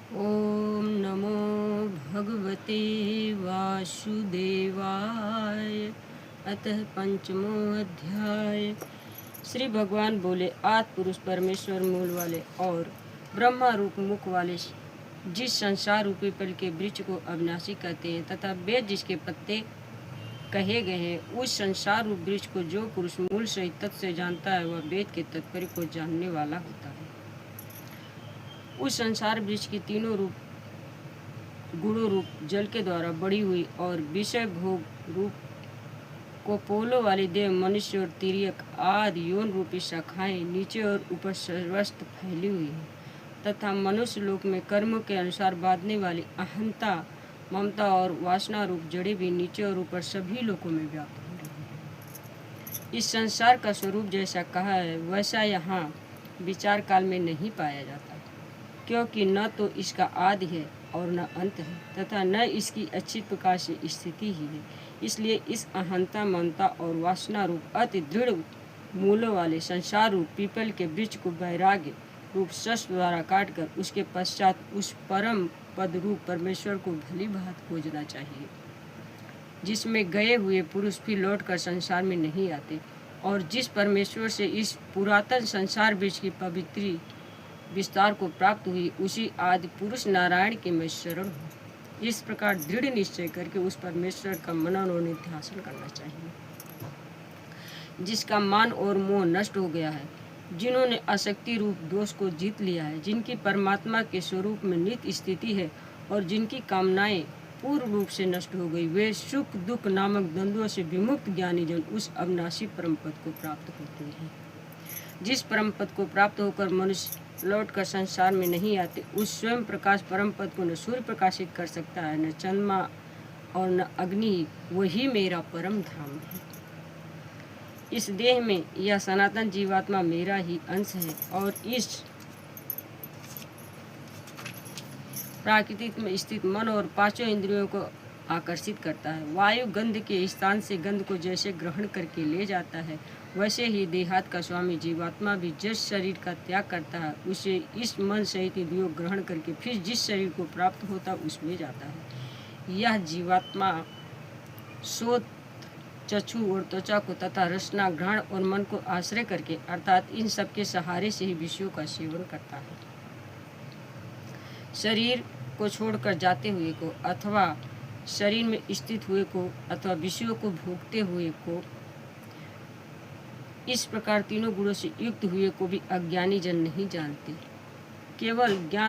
ओम नमो भगवते वासुदेवाय। अतः पंचमो अध्याय। श्री भगवान बोले, आदि पुरुष परमेश्वर मूल वाले और ब्रह्मा रूप मुख वाले जिस संसार रूपी फल के वृक्ष को अविनाशी कहते हैं तथा वेद जिसके पत्ते कहे गए हैं, उस संसार रूप वृक्ष को जो पुरुष मूल सहित तत्व से जानता है वह वेद के तात्पर्य को जानने वाला होता है। उस संसार वृक्ष की तीनों रूप गुणों रूप जल के द्वारा बढ़ी हुई और विषय भोग रूप कोपोलों वाली देव मनुष्य और तिर्यक आदि यौन रूपी शाखाएं नीचे और ऊपर सर्वस्त्र फैली हुई है तथा मनुष्य लोक में कर्मों के अनुसार बांधने वाली अहंता ममता और वासना रूप जड़ी भी नीचे और ऊपर सभी लोकों में व्याप्त हो रही है। इस संसार का स्वरूप जैसा कहा है वैसा यहाँ विचार काल में नहीं पाया जाता, क्योंकि न तो इसका आदि है और न अंत है तथा न इसकी अच्छी प्रकार से स्थिति ही है। इसलिए इस अहंता ममता और वासना रूप अति दृढ़ मूलों वाले संसार रूप पीपल के वृक्ष को वैराग्य रूप शस्त्र द्वारा काटकर उसके पश्चात उस परम पद रूप परमेश्वर को भली भांति खोजना चाहिए, जिसमें गए हुए पुरुष फिर लौटकर संसार में नहीं आते और जिस परमेश्वर से इस पुरातन संसार वृक्ष की पवित्री विस्तार को प्राप्त हुई उसी आदि पुरुष नारायण के मैं शरण हूँ। इस प्रकार दृढ़ निश्चय करके उस परमेश्वर का मनन और निध्यासन करना चाहिए, जिसका मान और मोह नष्ट हो गया है, जिन्होंने आसक्ति रूप दोष को जीत लिया है, जिनकी परमात्मा के स्वरूप में नित्य स्थिति है और जिनकी कामनाएं पूर्ण रूप से नष्ट हो गई, वे सुख दुख नामक द्वंद्वों से विमुक्त ज्ञानी जन उस अविनाशी परम पद को प्राप्त होते हैं। जिस परम पद को प्राप्त होकर मनुष्य लौट कर संसार में नहीं आते, उस स्वयं प्रकाश परम पद को न सूर्य प्रकाशित कर सकता है, न चंद्रमा और न अग्नि, वही मेरा परम धाम है। इस देह में यह सनातन जीवात्मा मेरा ही अंश है और इस प्राकृतिक में स्थित मन और पांचों इंद्रियों को आकर्षित करता है। वायु गंध के स्थान से गंध को जैसे ग्रहण करके ले जाता है, वैसे ही देहात का स्वामी जीवात्मा भी जिस शरीर का त्याग करता है उसे इस मन सहित इंद्रियों ग्रहण करके फिर जिस शरीर को प्राप्त होता उसमें जाता है। यह जीवात्मा सोत चक्षु और त्वचा को तथा रसना घ्राण और मन को आश्रय करके अर्थात इन सब के सहारे से ही विषयों का सेवन करता है। शरीर को छोड़कर जाते हुए को अथवा शरीर में स्थित हुए को अथवा विषयों को भोगते हुए को, इस प्रकार तीनों गुणों से युक्त हुए को भी अज्ञानी जन नहीं जानते। केवल ज्ञान